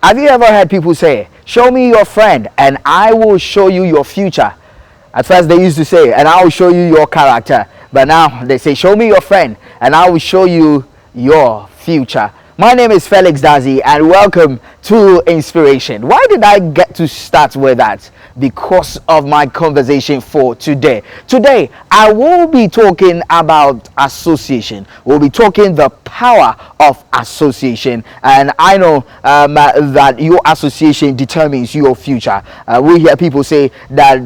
Have you ever heard people say, show me your friend and I will show you your future? At first they used to say, and I will show you your character. But now they say, show me your friend and I will show you your future. My name is Felix Dadzie and welcome to Inspiration. Why did I get to start with that? Because of my conversation for today. Today, I will be talking about association. We'll be talking the power of association. And I know that your association determines your future. We hear people say that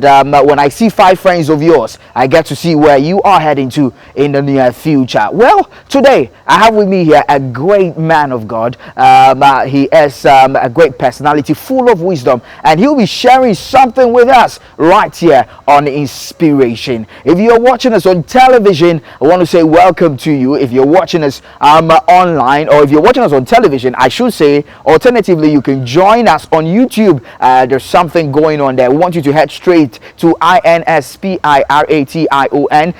when I see 5 friends of yours, I get to see where you are heading to in the near future. Well, today, I have with me here a great man of God. He is a great personality full of wisdom, and he'll be sharing something with us right here on Inspiration. If you're watching us on television, I want to say welcome to you. If you're watching us online, or if you're watching us on television, I should say alternatively you can join us on YouTube. There's something going on there. We want you to head straight to INSPIRATION,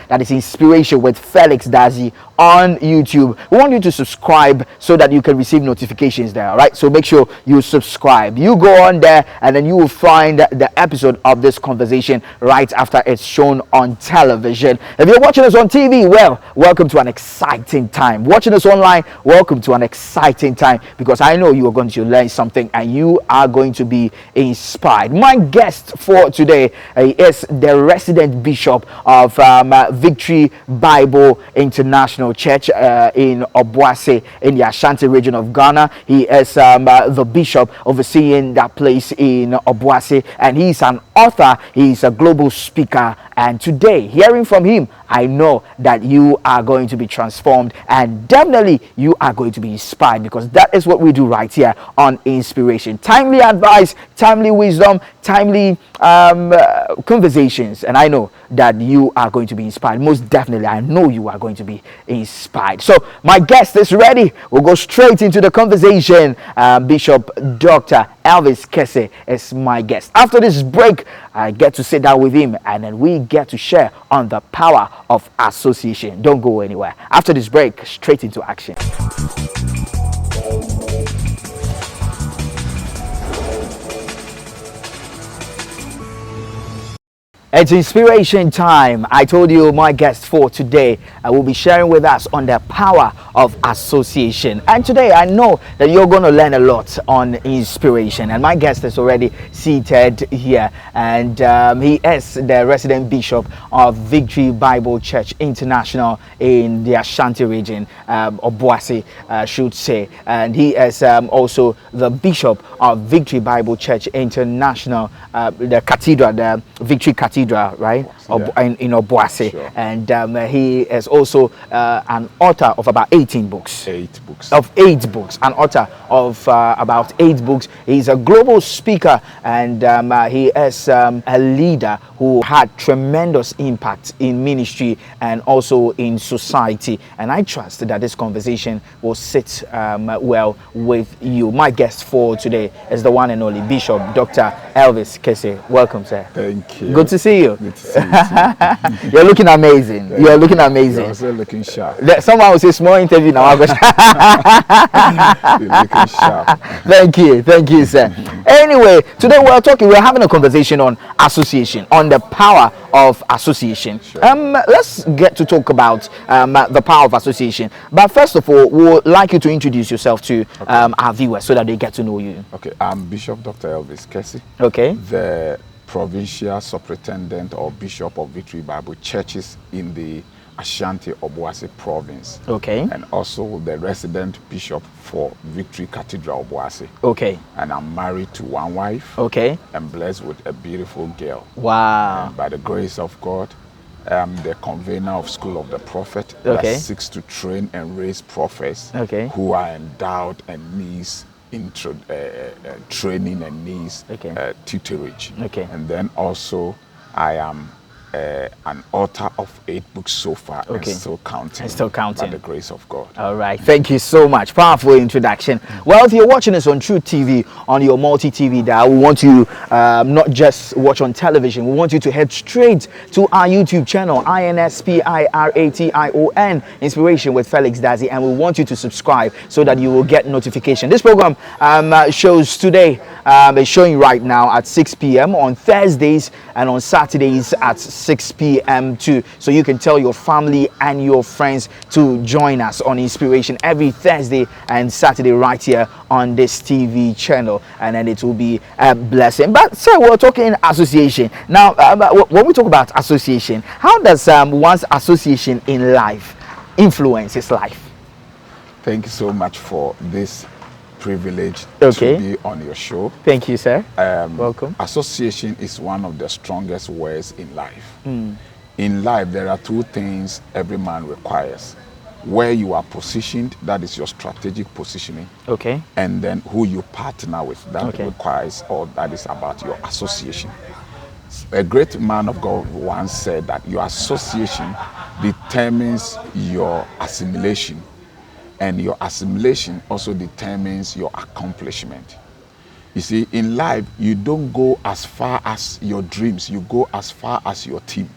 that is Inspiration with Felix Dadzie on YouTube. We want you to subscribe so that you can receive notifications there. All right, so make sure you subscribe. You go on there and then you will find the episode of this conversation right after it's shown on television. If you're watching us on TV, well, welcome to an exciting time. Watching us online, welcome to an exciting time, because I know you are going to learn something and you are going to be inspired. My guest for today is the resident bishop of Victory Bible International Church in Obuasi in the Ashanti region of Ghana. He is the bishop overseeing that place in Obuasi, and he's an author, he's a global speaker, and today, hearing from him, I know that you are going to be transformed and definitely you are going to be inspired, because that is what we do right here on Inspiration. Timely advice, timely wisdom, timely conversations, and I know that you are going to be inspired. Most definitely, I know you are going to be inspired. So my guest is ready. We'll go straight into the conversation. Bishop Dr. Elvis Kessey is my guest. After this break, I get to sit down with him and then we get to share on the power of association. Don't go anywhere. After this break, straight into action. It's Inspiration time. I told you my guest for today will be sharing with us on the power of association. And today I know that you're going to learn a lot on Inspiration. And my guest is already seated here. And he is the resident bishop of Victory Bible Church International in the Ashanti region, Obuasi, should say. And he is also the bishop of Victory Bible Church International, the cathedral, the Victory Cathedral, right? Yeah. In Obuasi. Sure. And he is also an author of about 18 books. 8 books. Of 8 books. An author of about 8 books. He's a global speaker, and he is a leader who had tremendous impact in ministry and also in society. And I trust that this conversation will sit well with you. My guest for today is the one and only Bishop Dr. Elvis Kessey. Welcome, sir. Thank you. Good to see you. Good to see you. You're looking amazing. You're looking amazing. You're also looking sharp. Someone will say small interview now. You're looking sharp. Thank you, sir. Anyway, today we're having a conversation on association, on the power of association. Sure. Let's get to talk about the power of association. But first of all, we would like you to introduce yourself to our viewers so that they get to know you. Okay, I'm Bishop Dr. Elvis Kessey. Okay. The provincial superintendent or bishop of Victory Bible Churches in the Ashanti Obuasi province. Okay. And also the resident bishop for Victory Cathedral Obuasi. Okay. And I'm married to one wife. Okay. And blessed with a beautiful girl. Wow. And by the grace of God, I'm the convener of School of the Prophet that seeks to train and raise prophets who are endowed and needs training and needs tutorage. Okay. And then also I am an author of 8 books so far, Okay. and still counting. And still counting. By the grace of God. All right. Thank you so much. Powerful introduction. Well, if you're watching us on True TV, on your multi-TV dial, we want you not just watch on television. We want you to head straight to our YouTube channel, INSPIRATION, Inspiration with Felix Dadzie, and we want you to subscribe so that you will get notification. This program shows today, is showing right now at 6 p.m. on Thursdays and on Saturdays at 6 p.m. too. So you can tell your family and your friends to join us on Inspiration every Thursday and Saturday right here on this TV channel, and then it will be a blessing. But sir, we're talking association now. When we talk about association, how does one's association in life influence his life? Thank you so much for this privilege to be on your show. Thank you, sir. Welcome. Association is one of the strongest words in life. In life, there are 2 things every man requires: where you are positioned, that is your strategic positioning, and then who you partner with, that requires, or that is about your association. A great man of God once said that your association determines your assimilation, and your assimilation also determines your accomplishment. You see, in life, you don't go as far as your dreams, you go as far as your team.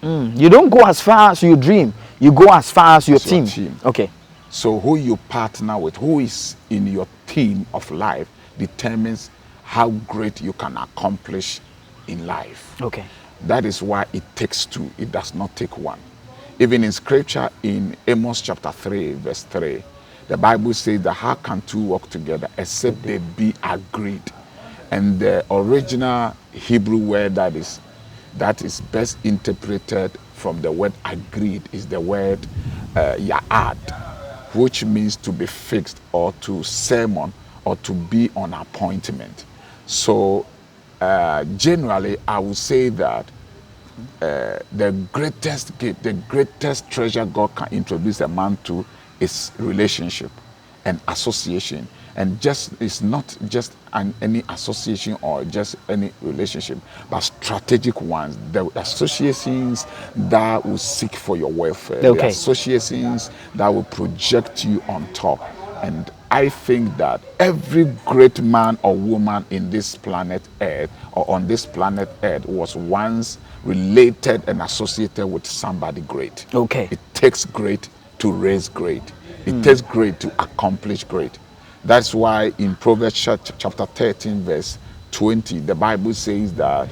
You don't go as far as your dream, you go as far as your team. Okay. So who you partner with, who is in your team of life, determines how great you can accomplish in life. Okay. That is why it takes 2, it does not take 1. Even in scripture, in Amos chapter 3 verse 3, the Bible says that how can 2 walk together except they be agreed? And the original Hebrew word that is best interpreted from the word agreed is the word ya'ad, which means to be fixed, or to sermon, or to be on appointment. So generally, I would say that the greatest gift, the greatest treasure God can introduce a man to is relationship and association. And it's not just any association or just any relationship, but strategic ones. The associations that will seek for your welfare, the associations that will project you on top. And I think that every great man or woman in this planet Earth, or on this planet Earth, was once related and associated with somebody great. It takes great to raise great. It takes great to accomplish great. That's why in Proverbs chapter 13 verse 20, the Bible says that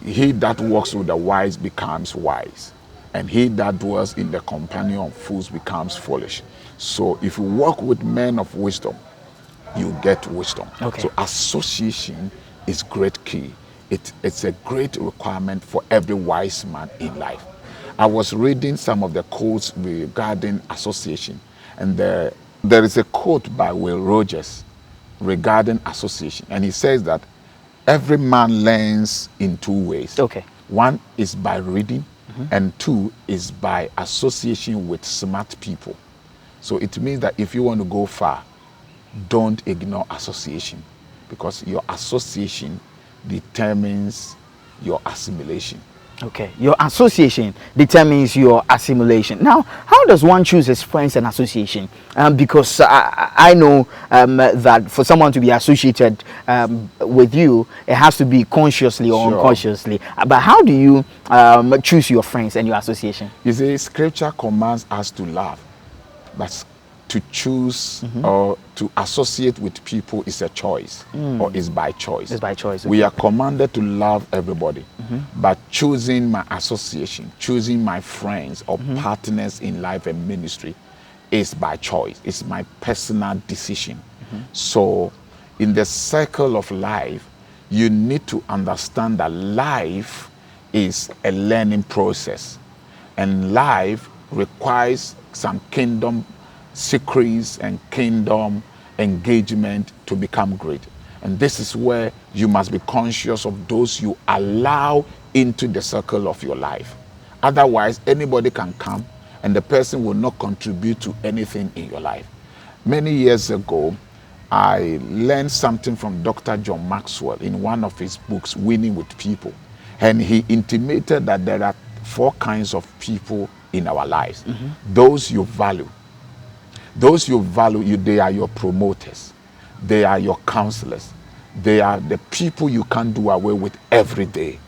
he that walks with the wise becomes wise, and he that dwells in the companion of fools becomes foolish. So if you walk with men of wisdom, you get wisdom. So association is great key. It's a great requirement for every wise man in life. I was reading some of the quotes regarding association, and there is a quote by Will Rogers regarding association, and he says that every man learns in 2 ways. One is by reading, and 2 is by association with smart people. So it means that if you want to go far, don't ignore association, because your association determines your assimilation. Your association determines your assimilation. Now, how does one choose his friends and association? Because I know that for someone to be associated with you, it has to be consciously or unconsciously. But how do you choose your friends and your association? You see, scripture commands us to love, but to choose or to associate with people is a choice, or is by choice. It's by choice. We are commanded to love everybody, but choosing my association, choosing my friends or partners in life and ministry is by choice. It's my personal decision. So in the circle of life, you need to understand that life is a learning process, and life requires some kingdom secrets and kingdom engagement to become great. And this is where you must be conscious of those you allow into the circle of your life. Otherwise, anybody can come and the person will not contribute to anything in your life. Many years ago, I learned something from Dr. John Maxwell in one of his books, Winning with People. And he intimated that there are 4 kinds of people in our lives. Those you value. Those you value, they are your promoters. They are your counselors. They are the people you can't do away with every day.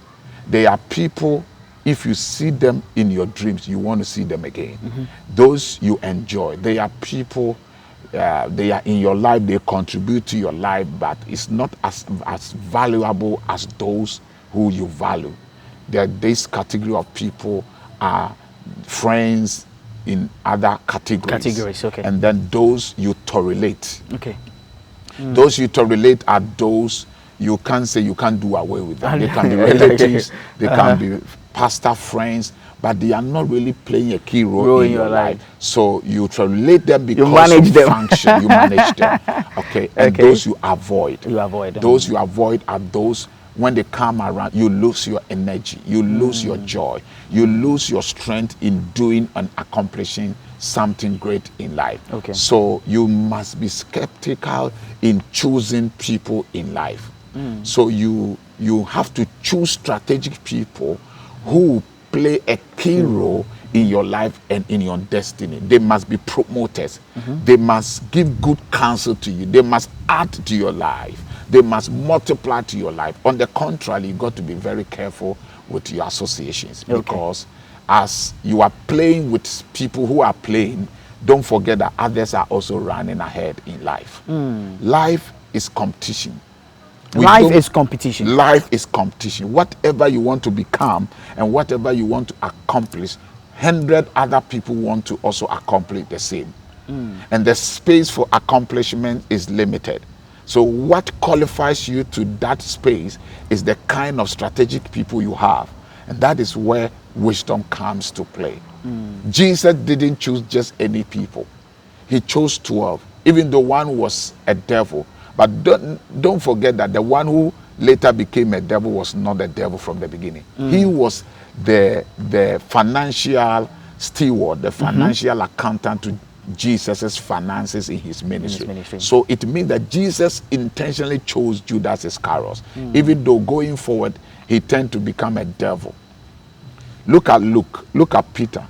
They are people, if you see them in your dreams, you want to see them again. Those you enjoy. They are people, they are in your life, they contribute to your life, but it's not as valuable as those who you value. This category of people are friends in other categories. Okay. And then those you tolerate. Okay. Those you tolerate are those you can't say you can't do away with them. They can be relatives, they can be pastor friends, but they are not really playing a key role in your life. So you tolerate them because you manage them. Function. You manage them. Okay. And those you avoid. You avoid them. Those you avoid are those when they come around, you lose your energy, you lose your joy, you lose your strength in doing and accomplishing something great in life. Okay. So you must be skeptical in choosing people in life. So you have to choose strategic people who play a key role in your life and in your destiny. They must be promoters. They must give good counsel to you. They must add to your life. They must multiply to your life. On the contrary, you got to be very careful with your associations, because as you are playing with people who are playing, don't forget that others are also running ahead in life. Life is competition. Life is competition. Life is competition. Whatever you want to become and whatever you want to accomplish, 100 other people want to also accomplish the same. And the space for accomplishment is limited. So what qualifies you to that space is the kind of strategic people you have. And that is where wisdom comes to play. Jesus didn't choose just any people. He chose 12, even though one was a devil. But don't forget that the one who later became a devil was not a devil from the beginning. He was the financial steward, the financial accountant to Jesus's finances in his ministry. So it means that Jesus intentionally chose Judas Iscariot, even though going forward he tended to become a devil. Look at Luke, look at Peter,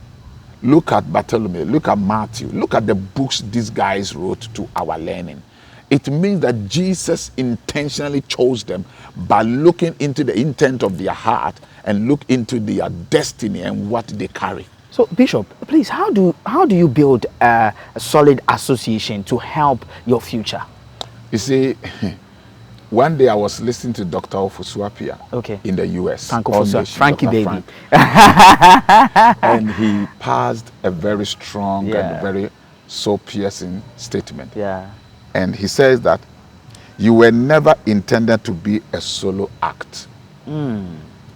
look at Bartholomew, look at Matthew, look at the books these guys wrote to our learning. It means that Jesus intentionally chose them by looking into the intent of their heart and look into their destiny and what they carry. So, Bishop, please, how do you build a solid association to help your future? You see, one day I was listening to Dr. Ofosuapia in the U.S. Frankie Baby. Frank. And he passed a very strong and very soul-piercing statement. And he says that you were never intended to be a solo act.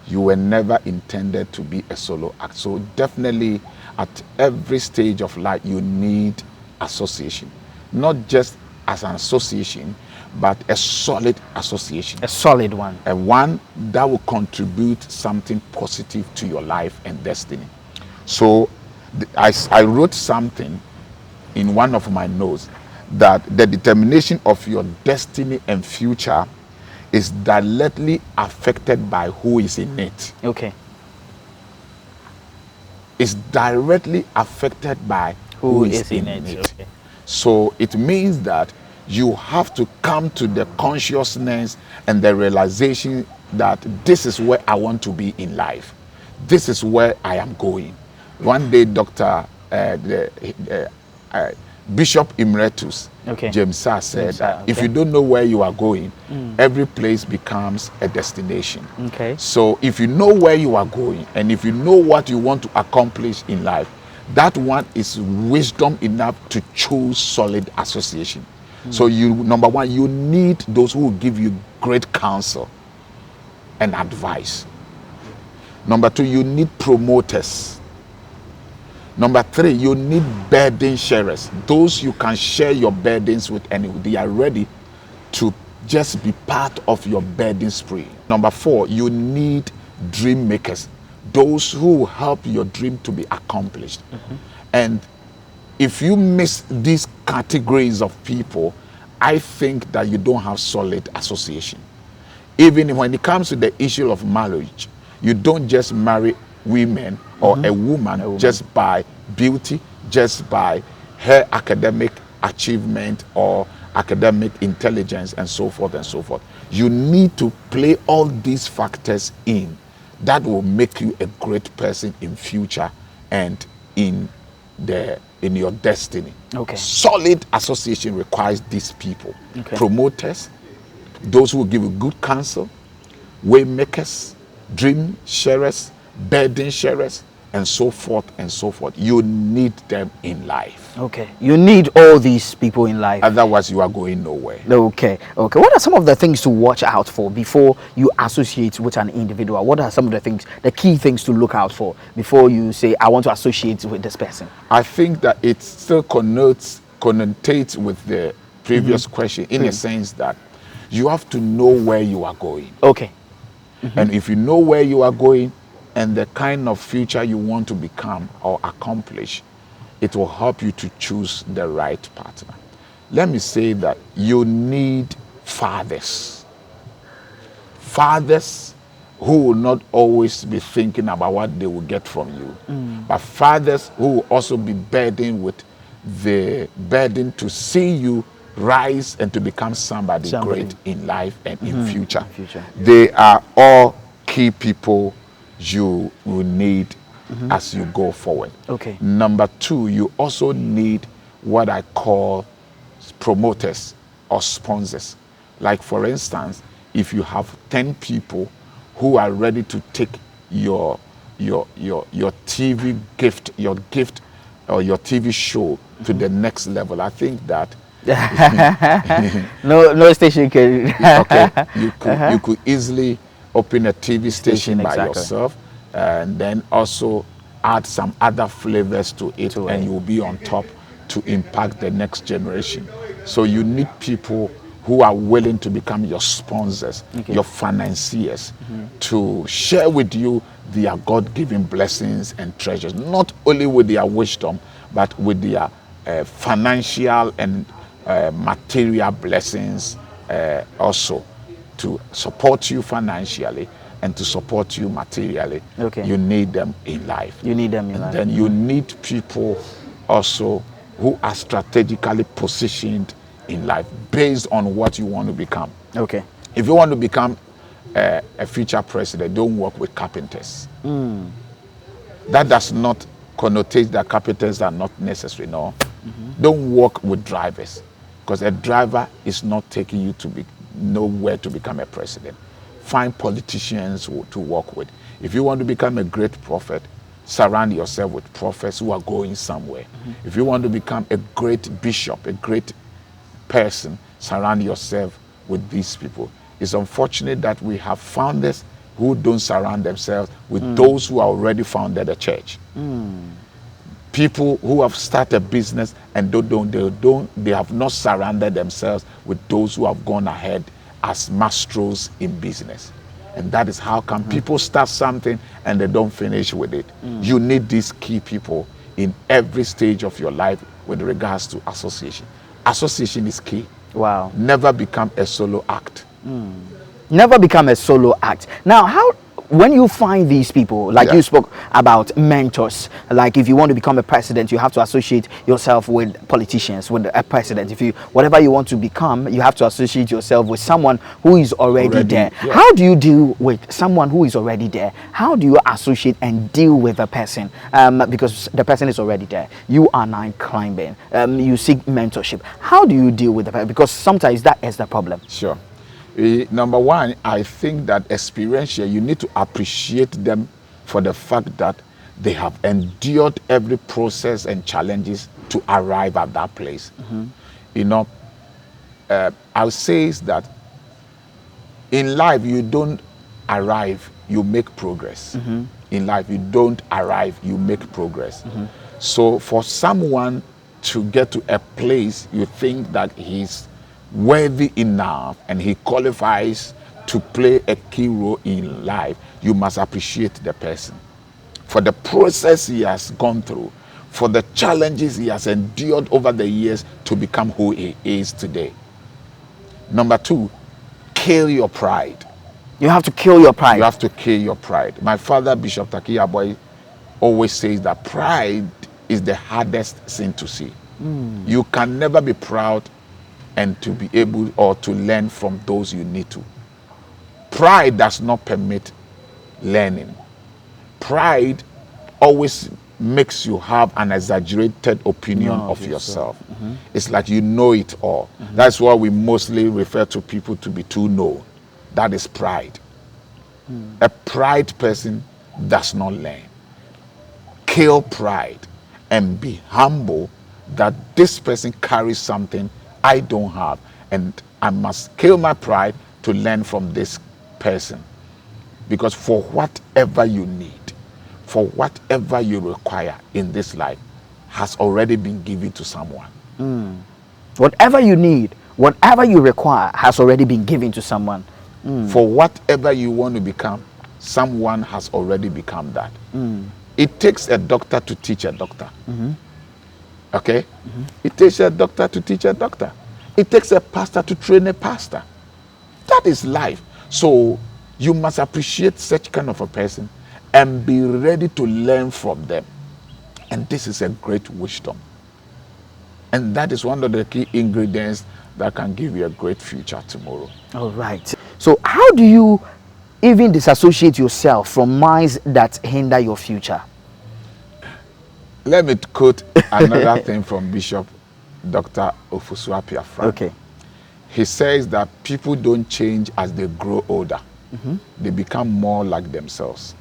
You were never intended to be a solo act. So definitely at every stage of life, you need association. Not just as an association, but a solid association. A solid one. And one that will contribute something positive to your life and destiny. So I wrote something in one of my notes that the determination of your destiny and future is directly affected by who is in it. It's directly affected by who is in it. So it means that you have to come to the consciousness and the realization that this is where I want to be in life. This is where I am going. One day, Bishop Emeritus James Sarr said, if you don't know where you are going, every place becomes a destination. So if you know where you are going and if you know what you want to accomplish in life, that one is wisdom enough to choose solid association. So number one, you need those who will give you great counsel and advice. Number two, you need promoters. Number three, you need burden sharers. Those you can share your burdens with, and they are ready to just be part of your burden spree. Number four, you need dream makers. Those who will help your dream to be accomplished. And if you miss these categories of people, I think that you don't have solid association. Even when it comes to the issue of marriage, You don't just marry women or a woman just by beauty, just by her academic achievement or academic intelligence and so forth and so forth. You need to play all these factors in. That will make you a great person in future and in your destiny. Okay. Solid association requires these people. Okay. Promoters, those who will give you good counsel, way makers, dream sharers, burden sharers, and so forth and so forth. You need them in life. Okay. You need all these people in life. Otherwise, you are going nowhere. Okay. Okay. What are some of the things to watch out for before you associate with an individual? What are some of the things, the key things to look out for before you say, I want to associate with this person? I think that it still connotates with the previous question in a sense that you have to know where you are going. Okay. And if you know where you are going and the kind of future you want to become or accomplish, it will help you to choose the right partner. Let me say that you need fathers. Fathers who will not always be thinking about what they will get from you, but fathers who will also be burdened with the burden to see you rise and to become somebody great in life and in future. They are all key people you will need as you go forward. Okay. Number two, you also need what I call promoters or sponsors. Like for instance, if you have 10 people who are ready to take your TV gift, your gift or your TV show to the next level, I think that no station can. Okay, you could easily open a TV station by yourself, and then also add some other flavors to it, and you will be on top to impact the next generation. So you need people who are willing to become your sponsors, your financiers, to share with you their God-given blessings and treasures, not only with their wisdom, but with their financial and material blessings also, to support you financially and to support you materially. Okay. You need them in life. You need them in life. Then you need people also who are strategically positioned in life based on what you want to become. Okay. If you want to become a future president, don't work with carpenters. That does not connotate that carpenters are not necessary. No. Don't work with drivers, because a driver is not taking you to be nowhere to become a president. Find politicians to work with. If you want to become a great prophet, surround yourself with prophets who are going somewhere. If you want to become a great bishop, a great person, surround yourself with these people. It's unfortunate that we have founders who don't surround themselves with those who are already founded a church. People who have started a business and they have not surrounded themselves with those who have gone ahead as masters in business. And that is how come people start something and they don't finish with it. You need these key people in every stage of your life with regards to association. Association is key. Wow. Never become a solo act. Never become a solo act. Now, when you find these people, like you spoke about mentors, like if you want to become a president, you have to associate yourself with politicians, with a president. Whatever you want to become, you have to associate yourself with someone who is already there. Yeah. How do you deal with someone who is already there? How do you associate and deal with a person? Because the person is already there. You are now climbing. You seek mentorship. How do you deal with the person? Because sometimes that is the problem. Sure. Number one, I think that experientially, you need to appreciate them for the fact that they have endured every process and challenges to arrive at that place. I'll say is that in life, you don't arrive, you make progress. In life, you don't arrive, you make progress. So for someone to get to a place you think that he's worthy enough and he qualifies to play a key role in life, you must appreciate the person for the process he has gone through, for the challenges he has endured over the years to become who he is today. Number two, kill your pride. You have to kill your pride. You have to kill your pride. My father, Bishop Takia Boy, always says that pride is the hardest sin to see. You can never be proud and to be able or to learn from those you need to. Pride does not permit learning. Pride always makes you have an exaggerated opinion of yourself. It's like you know it all. That's why we mostly refer to people to be too known. That is pride. A pride person does not learn. Kill pride and be humble that this person carries something I don't have, and I must kill my pride to learn from this person. Because for whatever you need, for whatever you require in this life has already been given to someone. Whatever you need, whatever you require has already been given to someone. For whatever you want to become, someone has already become that. It takes a doctor to teach a doctor. Okay? It takes a doctor to teach a doctor. It takes a pastor to train a pastor. That is life. So you must appreciate such kind of a person and be ready to learn from them. And this is a great wisdom. And that is one of the key ingredients that can give you a great future tomorrow. All right. So how do you even disassociate yourself from minds that hinder your future? Let me quote another thing from Bishop Dr. Ofusua Piafra. Okay. He says that people don't change as they grow older. They become more like themselves.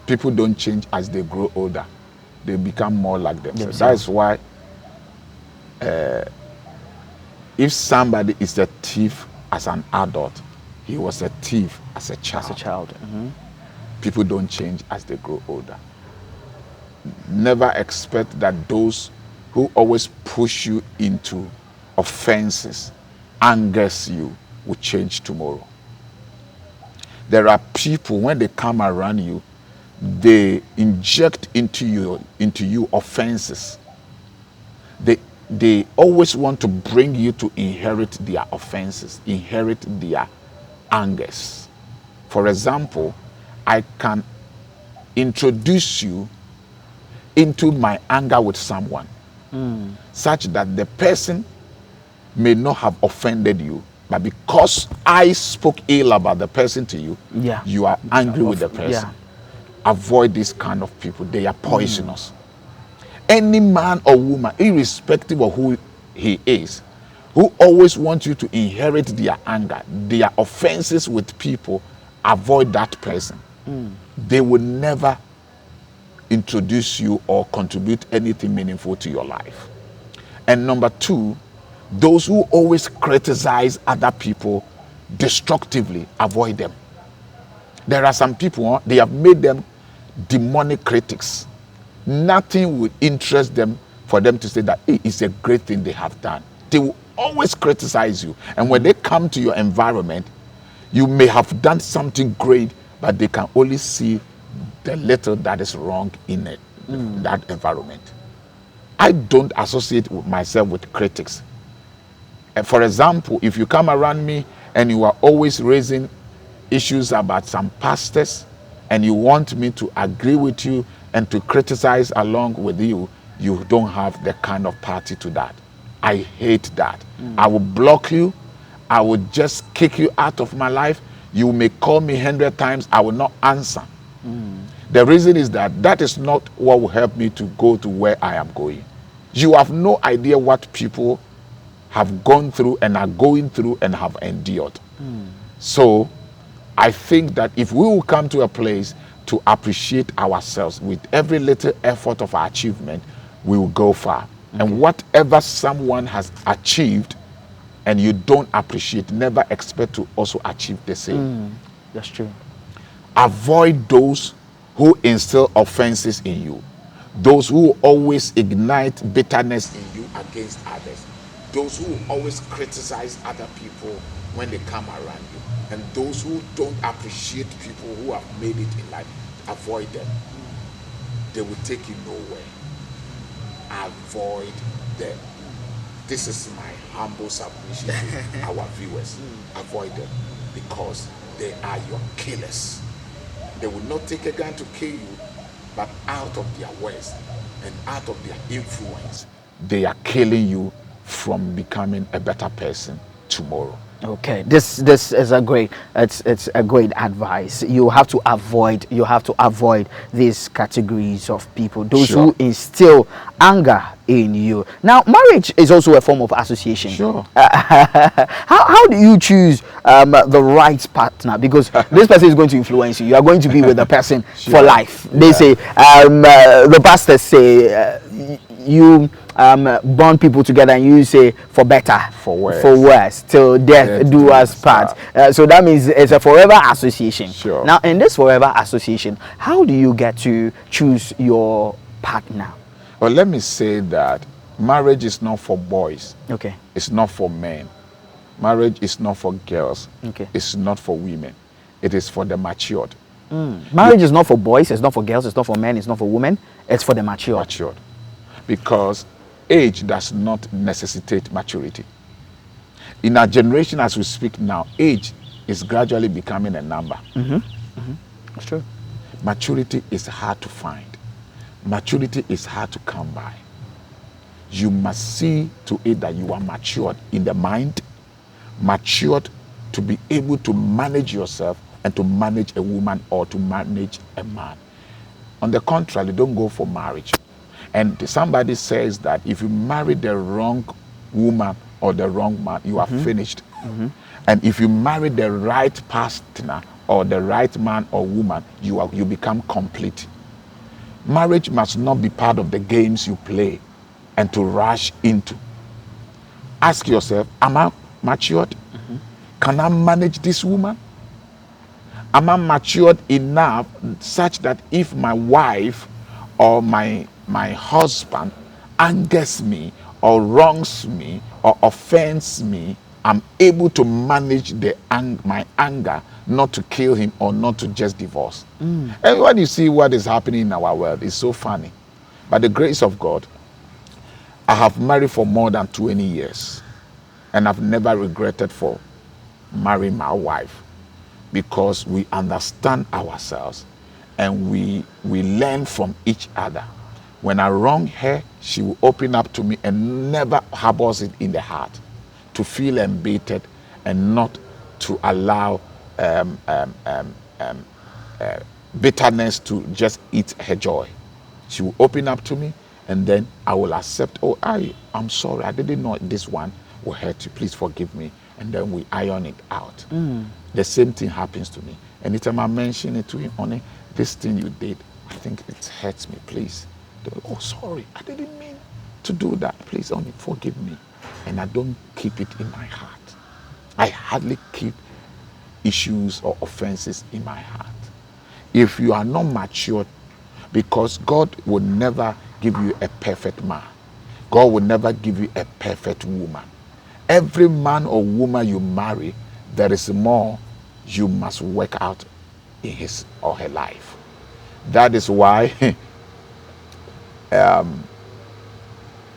People don't change as they grow older. They become more like themselves. That's why if somebody is a thief as an adult, he was a thief as a child. People don't change as they grow older. Never expect that those who always push you into offenses, angers you, will change tomorrow. There are people, when they come around you, they inject into you offenses. They always want to bring you to inherit their offenses, inherit their angers. For example, I can introduce you into my anger with someone, such that the person may not have offended you, but because I spoke ill about the person to you, you are angry with the person. Avoid this kind of people. They are poisonous. Any man or woman, irrespective of who he is, who always wants you to inherit their anger, their offenses with people, avoid that person. They will never introduce you or contribute anything meaningful to your life. And number two, those who always criticize other people destructively, avoid them. There are some people, they have made them demonic critics. Nothing would interest them for them to say that it's a great thing they have done. They will always criticize you. And when they come to your environment, you may have done something great, but they can only see the little that is wrong in it, that environment. I don't associate myself with critics. For example, if you come around me and you are always raising issues about some pastors and you want me to agree with you and to criticize along with you, you don't have the kind of party to that. I hate that. I will block you. I will just kick you out of my life. You may call me 100 times. I will not answer. The reason is that that is not what will help me to go to where I am going. You have no idea what people have gone through and are going through and have endured. So I think that if we will come to a place to appreciate ourselves with every little effort of our achievement, we will go far. And whatever someone has achieved and you don't appreciate, never expect to also achieve the same. That's true. Avoid those who instill offenses in you, those who always ignite bitterness in you against others, those who always criticize other people when they come around you, and those who don't appreciate people who have made it in life. Avoid them. They will take you nowhere. Avoid them. This is my humble submission to our viewers. Avoid them because they are your killers. They will not take a gun to kill you, but out of their words and out of their influence, they are killing you from becoming a better person tomorrow. Okay, this is a great, it's a great advice. You have to avoid these categories of people, those Sure. who instill anger in you. Now, marriage is also a form of association. Sure. How do you choose the right partner? Because this person is going to influence you. You are going to be with the person Sure. for life. They say the pastors say you bond people together, and you say for better, For worse, till death do us part. So that means it's a forever association. Sure. Now, in this forever association, how do you get to choose your partner? Well, let me say that marriage is not for boys. Okay. It's not for men. Marriage is not for girls. Okay. It's not for women. It is for the matured. Marriage is not for boys, it's not for girls, it's not for men, it's not for women, it's for the mature. Matured. Because age does not necessitate maturity. In our generation as we speak now, age is gradually becoming a number. That's true. Maturity is hard to find. Maturity is hard to come by. You must see to it that you are matured in the mind, matured to be able to manage yourself and to manage a woman or to manage a man. On the contrary, don't go for marriage. And somebody says that if you marry the wrong woman or the wrong man, you are finished. And if you marry the right partner or the right man or woman, you become complete. Marriage must not be part of the games you play and to rush into. Ask yourself, am I matured? Can I manage this woman? Am I matured enough such that if my wife or my husband angers me or wrongs me or offends me, I'm able to manage my anger, not to kill him or not to just divorce. And when you see what is happening in our world, it's so funny. By the grace of God, I have married for more than 20 years, and I've never regretted for marrying my wife, because we understand ourselves and we learn from each other. When I wrong her, she will open up to me and never harbors it in the heart, to feel embittered and not to allow bitterness to just eat her joy. She will open up to me, and then I will accept. Oh, I'm sorry, I didn't know this one will hurt you. Please forgive me. And then we iron it out. The same thing happens to me. Anytime I mention it to him, honey, this thing you did, I think it hurts me. Please. Oh, sorry, I didn't mean to do that. Please, honey, forgive me. And I don't keep it in my heart. I hardly keep issues or offenses in my heart. If you are not matured, because God will never give you a perfect man. God will never give you a perfect woman. Every man or woman you marry, there is more you must work out in his or her life. That is why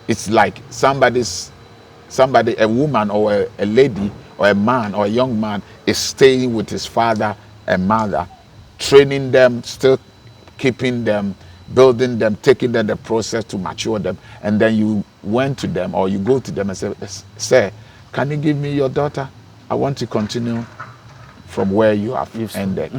it's like a woman or a lady or a man or a young man is staying with his father and mother, training them, still keeping them, building them, taking them the process to mature them, and then you went to them or you go to them and say, sir, can you give me your daughter? I want to continue from where you have ended.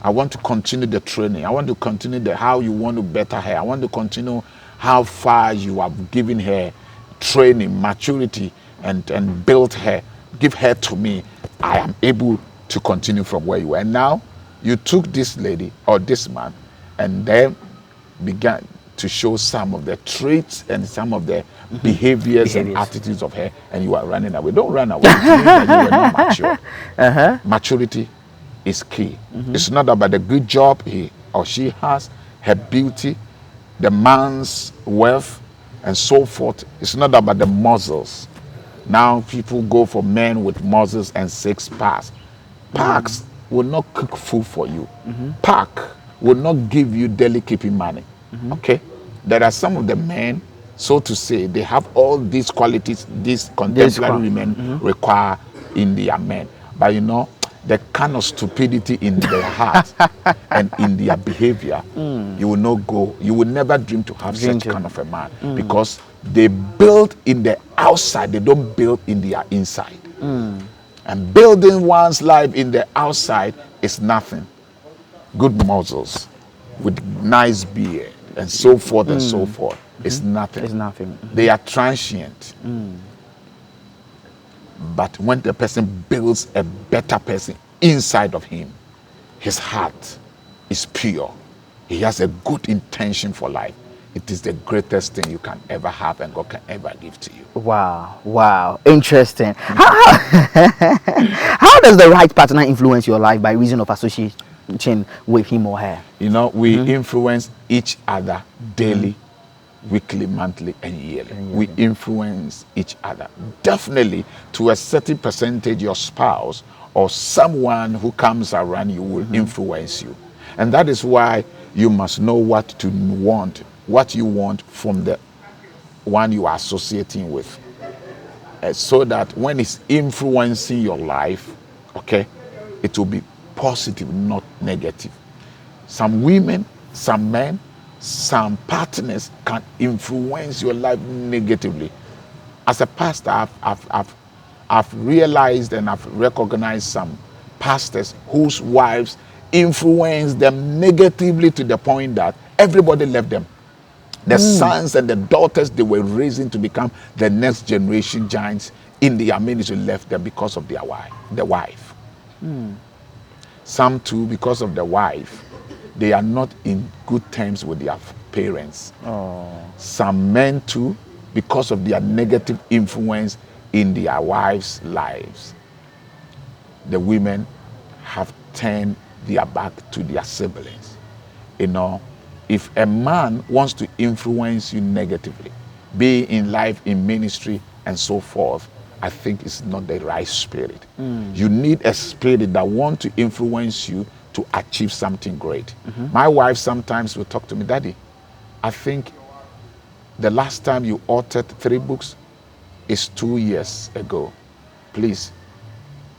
I want to continue the training. I want to continue how you want to better her. I want to continue how far you have given her training, maturity, and built her. Give her to me. I am able to continue from where you were. And now you took this lady or this man and then began to show some of the traits and some of the behaviors and attitudes of her, and you are running away. Don't run away. It means that you were not mature. Maturity is key. It's not about the good job he or she has, her beauty, the man's wealth, and so forth. It's not about the muscles. Now people go for men with muscles and six packs. Packs will not cook food for you. Pack will not give you daily keeping money. Okay? There are some of the men so to say, they have all these qualities these contemporary women require in their men. But you know, the kind of stupidity in their heart and in their behavior, you will not go, you will never dream to have such kind of a man, because they build in the outside, they don't build in their inside. And building one's life in the outside is nothing. Good muscles with nice beard and so forth and so forth. It's nothing. It's nothing. They are transient. But when the person builds a better person inside of him, his heart is pure. He has a good intention for life. It is the greatest thing you can ever have and God can ever give to you. Wow, wow, interesting. How does the right partner influence your life by reason of association with him or her? You know, we influence each other daily, weekly, monthly, and yearly. We influence each other. Definitely, to a certain percentage, your spouse or someone who comes around you will influence you. And that is why you must know what to want, what you want from the one you are associating with. So that when it's influencing your life, okay, it will be positive, not negative. Some women, some men, some partners can influence your life negatively. As a pastor, I've realized and I've recognized some pastors whose wives influence them negatively to the point that everybody left them. The sons and the daughters they were raising to become the next generation giants in their ministry left them because of their wife, the wife. Some too, because of the wife, they are not in good terms with their parents. Some men too, because of their negative influence in their wives' lives, the women have turned their back to their siblings. You know, if a man wants to influence you negatively, be in life, in ministry, and so forth, I think it's not the right spirit. You need a spirit that wants to influence you to achieve something great. My wife sometimes will talk to me, Daddy, I think the last time you authored 3 books is 2 years ago. Please,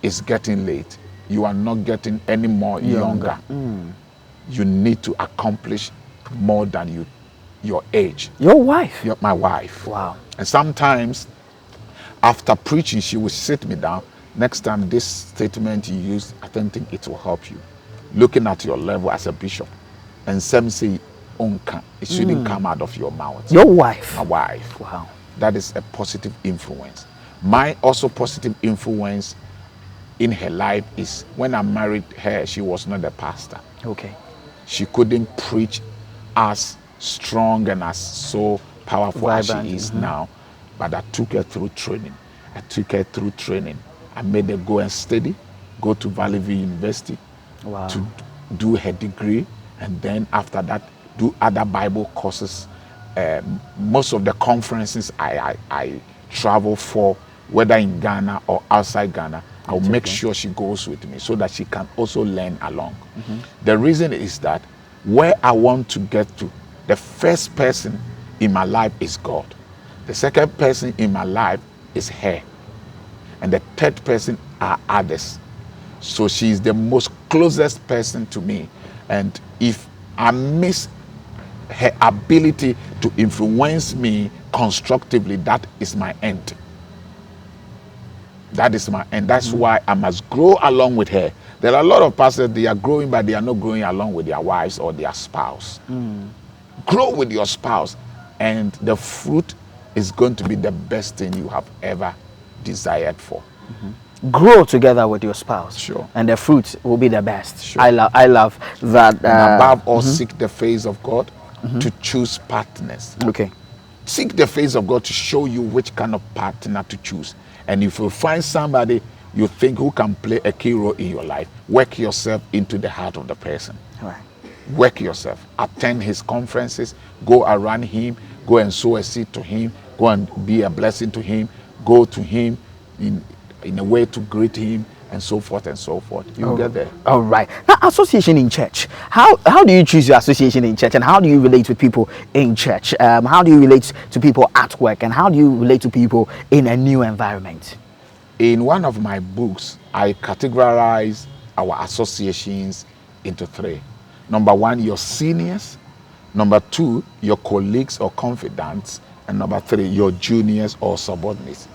it's getting late. You are not getting any more younger. You need to accomplish more than your age. Your wife? My wife. Wow. And sometimes after preaching, she will sit me down. Next time this statement you use, I don't think it will help you. Looking at your level as a bishop. And some say, it shouldn't come out of your mouth. Your wife? My wife. Wow. That is a positive influence. My also positive influence in her life is when I married her, she was not a pastor. Okay. She couldn't preach as strong and as so powerful as she is now. But I took her through training. I made her go and study, go to Valley View University to do her degree, and then after that, do other Bible courses. Most of the conferences I travel for, whether in Ghana or outside Ghana, I'll make sure she goes with me so that she can also learn along. The reason is that where I want to get to, the first person in my life is God. The second person in my life is her. And the third person are others. So she is the most closest person to me. And if I miss her ability to influence me constructively, that is my end. That is my end. That's why I must grow along with her. There are a lot of pastors, they are growing, but they are not growing along with their wives or their spouse. Grow with your spouse, and the fruit is going to be the best thing you have ever desired for. Grow together with your spouse. Sure. And the fruit will be the best. Sure. I love that. And above all, seek the face of God to choose partners. Okay. Seek the face of God to show you which kind of partner to choose. And if you find somebody you think who can play a key role in your life, work yourself into the heart of the person. All right. Work yourself. Attend his conferences. Go around him. Go and sow a seed to him. Go and be a blessing to him. Go to him in a way to greet him. and so forth and so forth. You'll get there. All right. Now, association in church. How do you choose your association in church, and how do you relate with people in church? How do you relate to people at work, and how do you relate to people in a new environment? In one of my books, I categorize our associations into 3. Number 1, your seniors. Number 2, your colleagues or confidants. And number 3, your juniors or subordinates.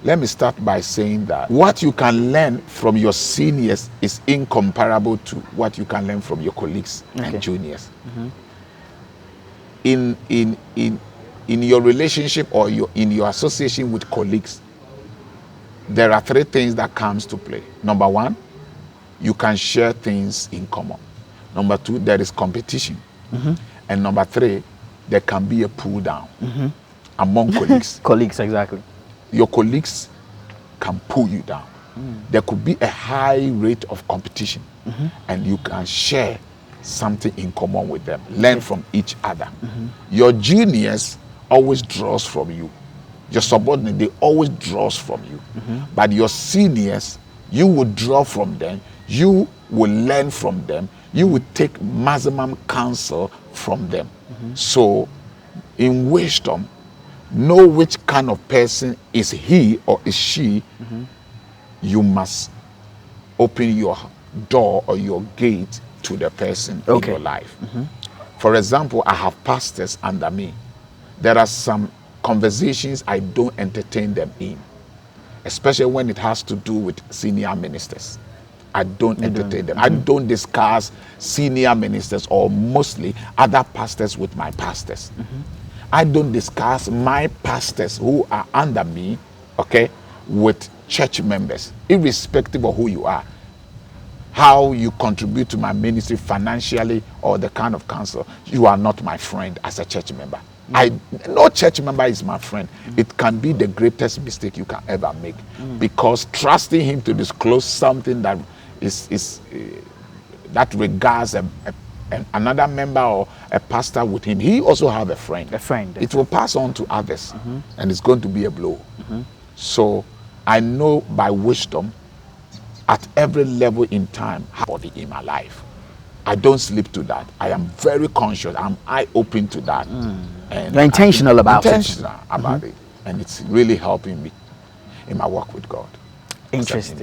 Let me start by saying that what you can learn from your seniors is incomparable to what you can learn from your colleagues and juniors. In your relationship or in your association with colleagues, there are 3 things that comes to play. Number 1, you can share things in common. Number 2, there is competition. And number 3, there can be a pull down among colleagues. Colleagues, exactly. Your colleagues can pull you down. There could be a high rate of competition, and you can share something in common with them, learn from each other. Your juniors always draws from you. Your subordinate, they always draws from you. But your seniors, you will draw from them, you will learn from them, you will take maximum counsel from them. So in wisdom, know which kind of person is he or is she. You must open your door or your gate to the person in your life. For example, I have pastors under me. There are some conversations I don't entertain them in, especially when it has to do with senior ministers. I don't entertain them. I don't discuss senior ministers or mostly other pastors with my pastors. I don't discuss my pastors who are under me, with church members, irrespective of who you are, how you contribute to my ministry financially or the kind of counsel. You are not my friend as a church member. No church member is my friend. It can be the greatest mistake you can ever make, because trusting him to disclose something that that regards another member or a pastor with him, he also have a friend. It will pass on to others, and it's going to be a blow. So I know by wisdom at every level in time body in my life. I don't sleep to that. I am very conscious. I'm eye-open to that. And you're intentional about it. And it's really helping me in my work with God. Interesting.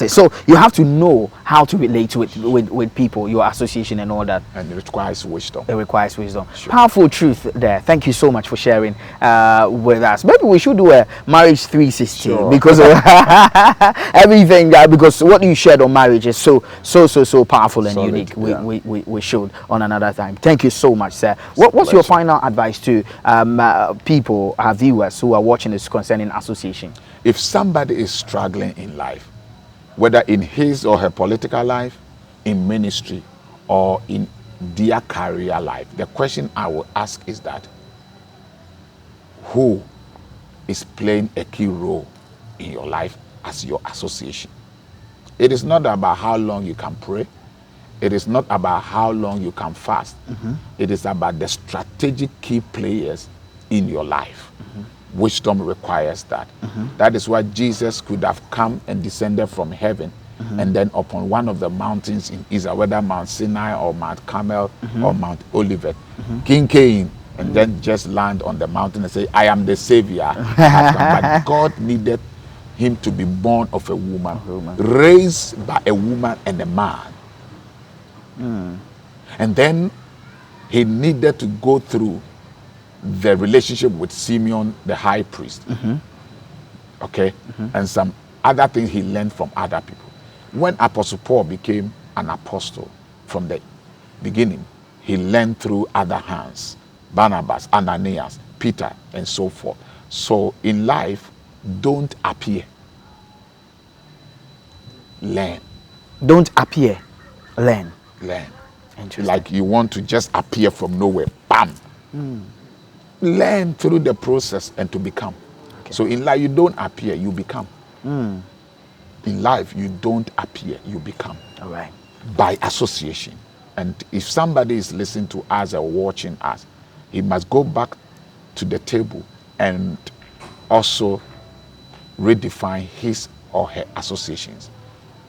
So you have to know how to relate with people, your association and all that. And it requires wisdom. Sure. Powerful truth there. Thank you so much for sharing with us. Maybe we should do a marriage 360 because of everything. Because what you shared on marriage is so powerful and unique. We showed on another time. Thank you so much, sir. What's your final advice to people, our viewers who are watching this concerning association? If somebody is struggling in life, whether in his or her political life, in ministry, or in their career life, the question I will ask is that, who is playing a key role in your life as your association? It is not about how long you can pray. It is not about how long you can fast. It is about the strategic key players in your life. Wisdom requires that. That is why Jesus could have come and descended from heaven and then upon one of the mountains in Israel, whether Mount Sinai or Mount Carmel or Mount Olivet, King came and then just land on the mountain and say, I am the Savior. But God needed him to be born of a woman, raised by a woman and a man. And then he needed to go through the relationship with Simeon, the high priest. And some other things he learned from other people. When Apostle Paul became an apostle from the beginning, he learned through other hands, Barnabas, Ananias, Peter, and so forth. So in life, don't appear. Learn. Don't appear. Learn. Like you want to just appear from nowhere. Bam. Learn through the process and to become. So in life, you don't appear, you become. In life, you don't appear, you become. All right. By association. And if somebody is listening to us or watching us, he must go back to the table and also redefine his or her associations.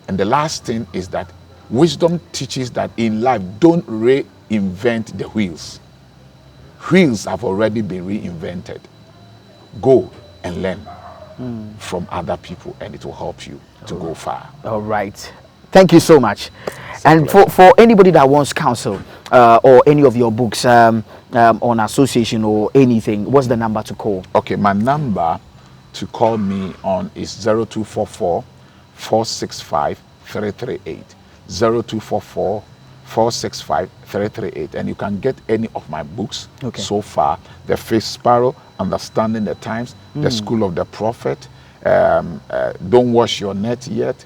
And the last thing is that wisdom teaches that in life, don't reinvent the wheels. Wheels have already been reinvented. Go and learn from other people, and it will help you to go far. All right. Thank you so much. And for anybody that wants counsel or any of your books on association or anything, what's the number to call? Okay, my number to call me on is 0244 465 338. 0244 465 338. And you can get any of my books so far: The Faith Sparrow, Understanding the Times, The School of the Prophet, Don't Wash Your Net Yet,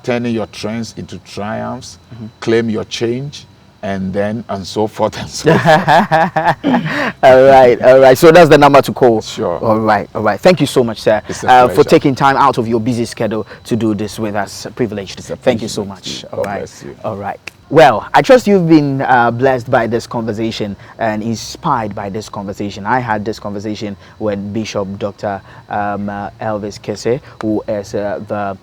Turning Your Trends into Triumphs, Claim Your Change, and so forth and so forth. All right. So that's the number to call. Sure. All right. Thank you so much, sir, for taking time out of your busy schedule to do this with us. Privileged. Thank you so much. All right. Bless you. All right. Well, I trust you've been blessed by this conversation and inspired by this conversation. I had this conversation with Bishop Dr. Elvis Kessey, who is the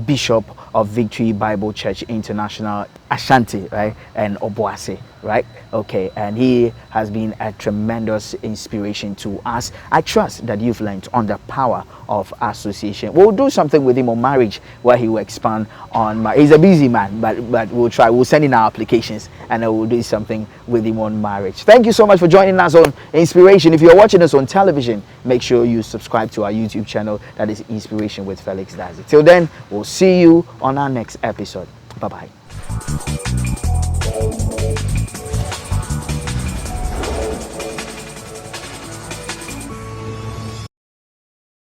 Bishop of Victory Bible Church International, Ashanti, right, and Obuasi, right? Okay, and he has been a tremendous inspiration to us. I trust that you've learned on the power of association. We'll do something with him on marriage, where he will expand on marriage. He's a busy man, but we'll try. We'll send in our applications, and then we'll do something with him on marriage. Thank you so much for joining us on Inspiration. If you're watching us on television, make sure you subscribe to our YouTube channel. That is Inspiration with Felix Dadzie. Till then, we'll see you on our next episode. Bye-bye.